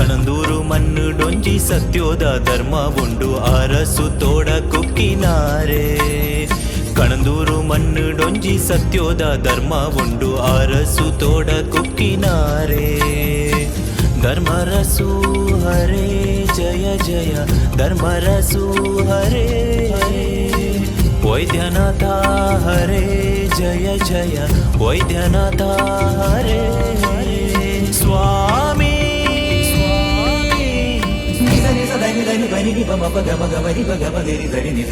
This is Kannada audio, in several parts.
ಕಣಂದೂರು ಮಣ್ಣು ಡೊಂಜಿ ಸತ್ಯೋದ ಧರ್ಮ ಉಂಡು ಅರಸು ತೋಡ ಕುಕ್ಕಿನಾರೆ ಕಣಂದೂರು ಮಣ್ಣು ಡೊಂಜಿ ಸತ್ಯೋದ ಧರ್ಮ ಉಂಡು ಅರಸು ತೋಡ ಕುಕ್ಕಿನಾರೆ ಧರ್ಮರಸು ಹರೇ ಜಯ ಜಯ ಧರ್ಮರಸು ಹರೇ ವೈದ್ಯನಾಥ ಹರೇ ಜಯ ಜಯ ವೈದ್ಯನಾಥ ಹರೇ ಸ್ವಾಮಿ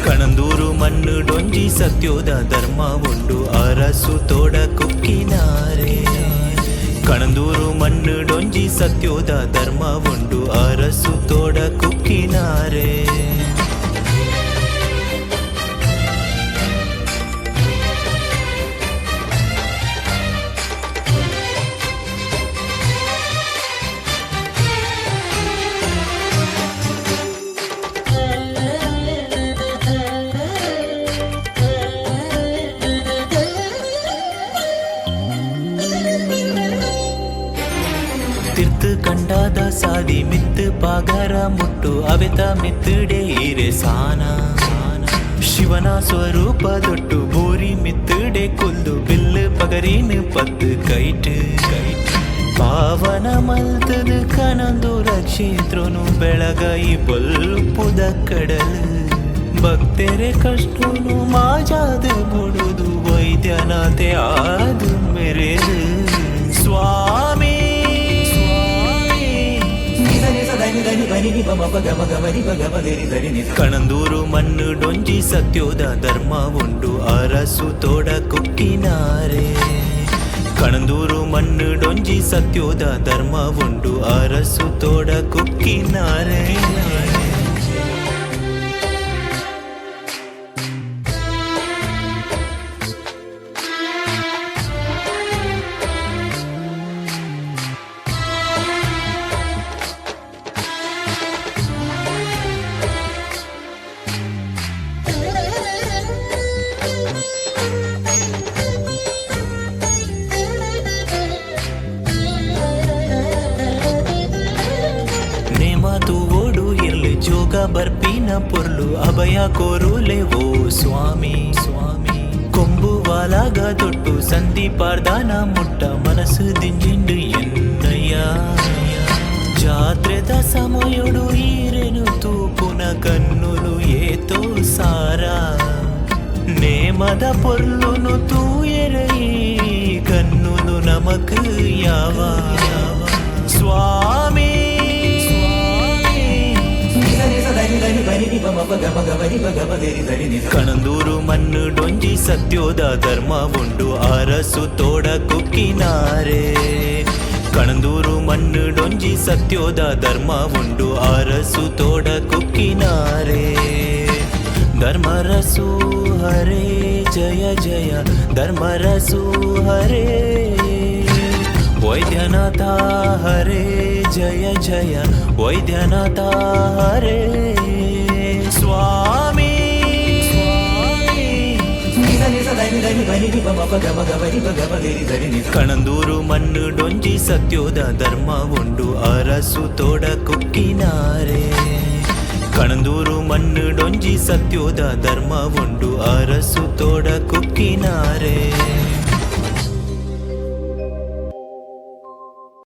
ಕಣಂದೂರು ಮಣ್ಣು ಡೊಂಜಿ ಸತ್ಯೋದ ಧರ್ಮ ಉಂಡು ಅರಸು ತೋಡ ಕುಕ್ಕಿನಾರೆ ಕಣಂದೂರು ಮಣ್ಣು ಡೊಂಜಿ ಸತ್ಯೋದ ಧರ್ಮ ಉಂಡು ಅರಸು ತೋಡ ಕುಕ್ಕಿನಾರೆ ತಿರ್ತು ಕಂಡಾದ ಸಾದಿ ಮಿತ್ತು ಪಾಗರ ಮುಟ್ಟು ಅವೆತ ಮಿತ್ತುಡೆ ಈರೆ ಸಾನ ಶಿವನ ಸ್ವರೂಪ ದೊಟ್ಟು ಬೋರಿ ಮಿತ್ತುಡೆ ಕೊಲ್ದು ಬಿಲ್ಲು ಪಗರಿನ ಪತ್ತು ಕೈಟ್ ಪಾವನ ಮಲ್ತದ ಕಣಂದೂರ ಕ್ಷೇತ್ರನು ಬೆಳಗೈ ಬೊಲ್ಪುದ ಕಡಲು ಭಕ್ತರೆ ಕಷ್ಟನು ಮಾಜಾದ ಬುಡುದು ವೈದ್ಯನಾಥೆ ಆದು ಮೆರೆದು ಸ್ವಾಮಿ ಕಣಂದೂರು ಮಣ್ಣು ಡೊಂಜಿ ಸತ್ಯೋದ ಧರ್ಮ ಉಂಡು ಅರಸು ತೋಡ ಕುಕ್ಕಿನಾರೆ ಕಣಂದೂರು ಮಣ್ಣು ಡೊಂಜಿ ಸತ್ಯೋದ ಧರ್ಮ ಉಂಡು ಅರಸು ತೋಡ ಕುಕ್ಕಿನಾರೆ ಮಾತು ಓಡು ಇರ್ಲಿ ಜೋಗ ಬರ್ಪಿನ ಪೊರ್ಲು ಅಭಯ ಕೋರುಲೆ ಓ ಸ್ವಾಮಿ ಸ್ವಾಮಿ ಕೊಂಬುವಾಲಾಗ ತೊಟ್ಟು ಸಂಧಿ ಪಾರ್ದಾನ ಮುಟ್ಟ ಮನಸ್ಸು ದಿಂಜಿಂಡು ಎನ್ನಯ್ಯ ಜಾತ್ರೆದ ಸಮಯಡು ಈರೆನು ತೂಪುನ ಕನ್ನುಲು ಏತೋ ಸಾರ ನೇಮದ ಪೊರ್ಲುನು ತೂಯರೈ ಕನ್ನುಲು ನಮಕ್ ಯಾವ ಸ್ವಾಮಿ ಕಣಂದೂರು ಮಣ್ಣು ಡೊಂಜಿ ಸತ್ಯೋದ ಧರ್ಮ ಉಂಡು ಅರಸು ತೋಡ ಕುಕ್ಕಿನಾರೆ ಕಣಂದೂರು ಮಣ್ಣು ಡೊಂಜಿ ಸತ್ಯೋದ ಧರ್ಮ ಉಂಡು ಅರಸು ತೋಡ ಕುಕ್ಕಿನಾರೆ ಧರ್ಮರಸು ಹರೇ ಜಯ ಜಯ ಧರ್ಮರಸು ಹರೇ ವೈದ್ಯನಾಥ ಹರೇ ಜಯ ಜಯ ವೈದ್ಯನಾಥ ಹರೇ ಸ್ವಾಮಿ ಕಣಂದೂರು ಮಣ್ಣು ಡೊಂಜಿ ಸತ್ಯೋದ ಧರ್ಮ ಉಂಡು ಅರಸು ತೋಡ ಕುಕ್ಕಿನಾರೆ ಕಣಂದೂರು ಮಣ್ಣು ಡೊಂಜಿ ಸತ್ಯೋದ ಧರ್ಮ ಉಂಡು ಅರಸು ತೋಡ ಕುಕ್ಕಿನಾರೆ